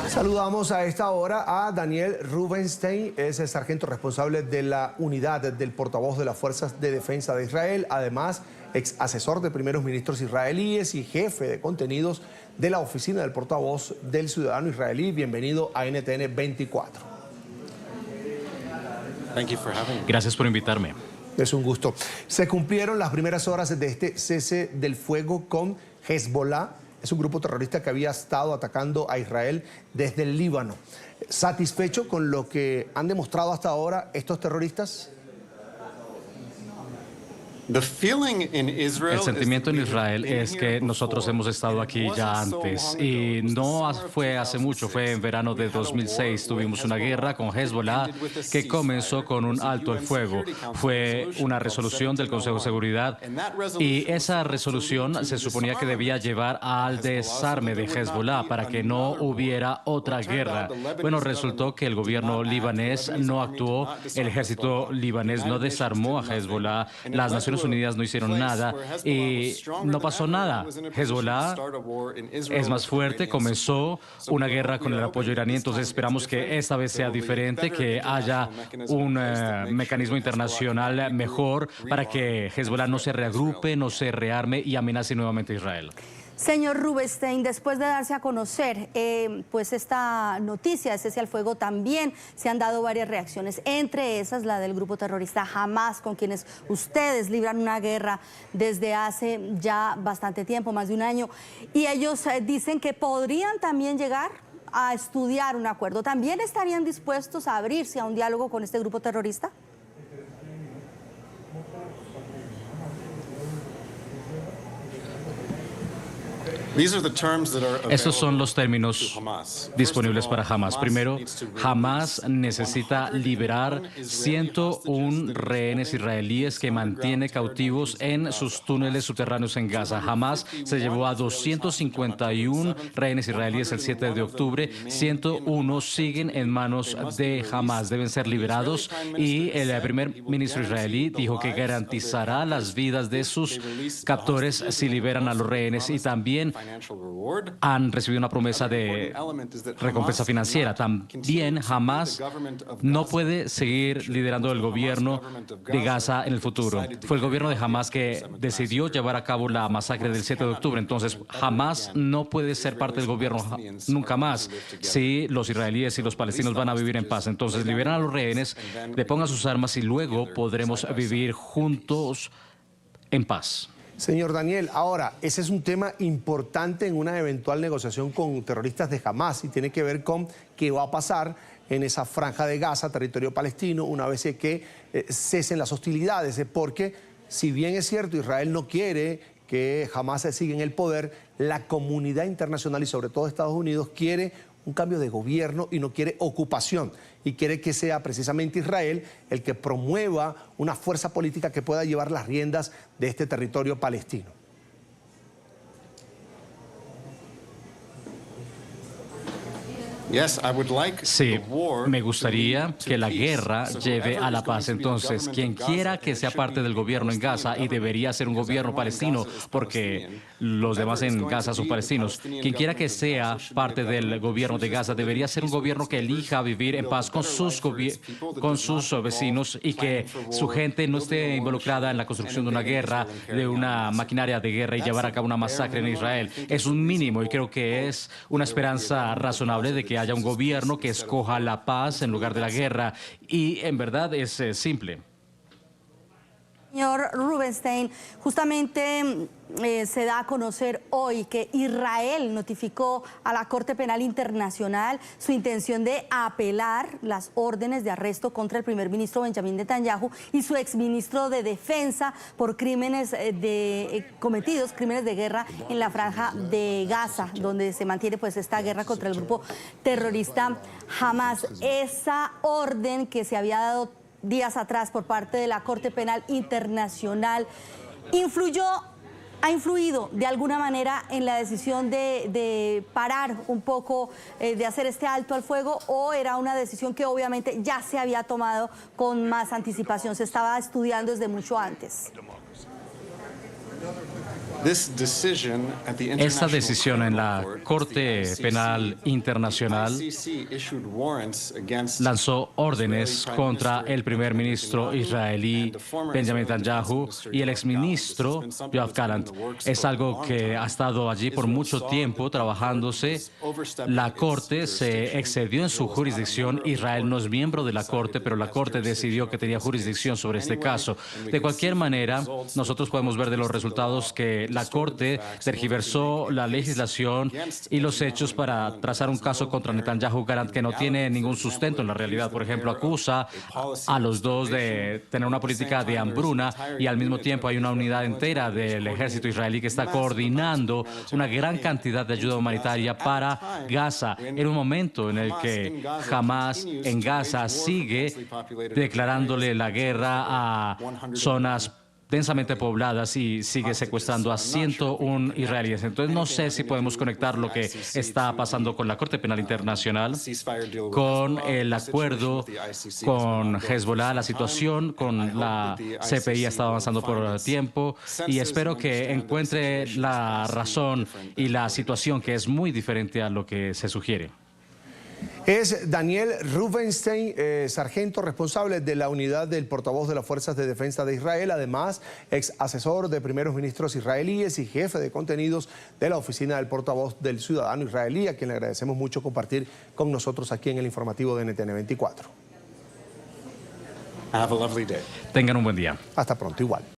Saludamos a esta hora a Daniel Rubenstein, es el sargento responsable de la unidad del portavoz de las Fuerzas de Defensa de Israel, además ex asesor de primeros ministros israelíes y jefe de contenidos de la oficina del portavoz del ciudadano israelí. Bienvenido a NTN 24. Gracias por invitarme. Es un gusto. Se cumplieron las primeras horas de este cese del fuego con Hezbollah. Es un grupo terrorista que había estado atacando a Israel desde el Líbano. ¿Satisfecho con lo que han demostrado hasta ahora estos terroristas? El sentimiento en Israel es que nosotros hemos estado aquí ya antes y no fue hace mucho, fue en verano de 2006. Tuvimos una guerra con Hezbollah que comenzó con un alto el fuego. Fue una resolución del Consejo de Seguridad y esa resolución se suponía que debía llevar al desarme de Hezbollah para que no hubiera otra guerra. Bueno, resultó que el gobierno libanés no actuó, el ejército libanés no desarmó a Hezbollah, las Naciones Unidas no hicieron nada y no pasó nada. Hezbollah es más fuerte, comenzó una guerra con el apoyo iraní, entonces esperamos que esta vez sea diferente, que haya un mecanismo internacional mejor para que Hezbollah no se reagrupe, no se rearme y amenace nuevamente a Israel. Señor Rubenstein, después de darse a conocer pues esta noticia de cese al fuego, también se han dado varias reacciones, entre esas la del grupo terrorista Hamas, con quienes ustedes libran una guerra desde hace ya bastante tiempo, más de un año, y ellos dicen que podrían también llegar a estudiar un acuerdo. ¿También estarían dispuestos a abrirse a un diálogo con este grupo terrorista? Estos son los términos disponibles para Hamas. Primero, Hamas necesita liberar 101 rehenes israelíes que mantiene cautivos en sus túneles subterráneos en Gaza. Hamas se llevó a 251 rehenes israelíes el 7 de octubre. 101 siguen en manos de Hamas. Deben ser liberados y el primer ministro israelí dijo que garantizará las vidas de sus captores si liberan a los rehenes, y también han recibido una promesa de recompensa financiera. También Hamas no puede seguir liderando el gobierno de Gaza en el futuro. Fue el gobierno de Hamas que decidió llevar a cabo la masacre del 7 de octubre. Entonces, Hamas no puede ser parte del gobierno nunca más si los israelíes y los palestinos van a vivir en paz. Entonces, liberan a los rehenes, depongan sus armas y luego podremos vivir juntos en paz. Señor Daniel, ahora, ese es un tema importante en una eventual negociación con terroristas de Hamas y tiene que ver con qué va a pasar en esa franja de Gaza, territorio palestino, una vez que cesen las hostilidades, porque si bien es cierto, Israel no quiere que Hamas siga en el poder, la comunidad internacional y sobre todo Estados Unidos quiere un cambio de gobierno y no quiere ocupación, y quiere que sea precisamente Israel el que promueva una fuerza política que pueda llevar las riendas de este territorio palestino. Sí, me gustaría que la guerra lleve a la paz. Entonces, quien quiera que sea parte del gobierno en Gaza, y debería ser un gobierno palestino, porque los demás en Gaza son palestinos, quien quiera que sea parte del gobierno de Gaza, debería ser un gobierno que elija vivir en paz con sus vecinos y que su gente no esté involucrada en la construcción de una guerra, de una maquinaria de guerra y llevar a cabo una masacre en Israel. Es un mínimo y creo que es una esperanza razonable de que haya un gobierno que escoja la paz en lugar de la guerra, y en verdad es simple. Señor Rubenstein, justamente se da a conocer hoy que Israel notificó a la Corte Penal Internacional su intención de apelar las órdenes de arresto contra el primer ministro Benjamín Netanyahu y su exministro de Defensa por crímenes cometidos, crímenes de guerra en la franja de Gaza, donde se mantiene pues esta guerra contra el grupo terrorista Hamas. Esa orden que se había dado días atrás por parte de la Corte Penal Internacional ha influido de alguna manera en la decisión de parar un poco, de hacer este alto al fuego, o era una decisión que obviamente ya se había tomado con más anticipación, se estaba estudiando desde mucho antes? Esta decisión en la Corte Penal Internacional lanzó órdenes contra el primer ministro israelí Benjamin Netanyahu y el exministro Yoav Gallant. Es algo que ha estado allí por mucho tiempo trabajándose. La Corte se excedió en su jurisdicción. Israel no es miembro de la Corte, pero la Corte decidió que tenía jurisdicción sobre este caso. De cualquier manera, nosotros podemos ver de los resultados que la Corte tergiversó la legislación y los hechos para trazar un caso contra Netanyahu Gallant que no tiene ningún sustento en la realidad. Por ejemplo, acusa a los dos de tener una política de hambruna y al mismo tiempo hay una unidad entera del ejército israelí que está coordinando una gran cantidad de ayuda humanitaria para Gaza en un momento en el que Hamas en Gaza sigue declarándole la guerra a zonas densamente pobladas y sigue secuestrando a 101 israelíes. Entonces no sé si podemos conectar lo que está pasando con la Corte Penal Internacional, con el acuerdo con Hezbollah. La situación con la CPI ha estado avanzando por tiempo y espero que encuentre la razón y la situación que es muy diferente a lo que se sugiere. Es Daniel Rubenstein, sargento responsable de la unidad del portavoz de las Fuerzas de Defensa de Israel, además ex asesor de primeros ministros israelíes y jefe de contenidos de la oficina del portavoz del ciudadano israelí, a quien le agradecemos mucho compartir con nosotros aquí en el informativo de NTN 24. Tengan un buen día. Hasta pronto, igual.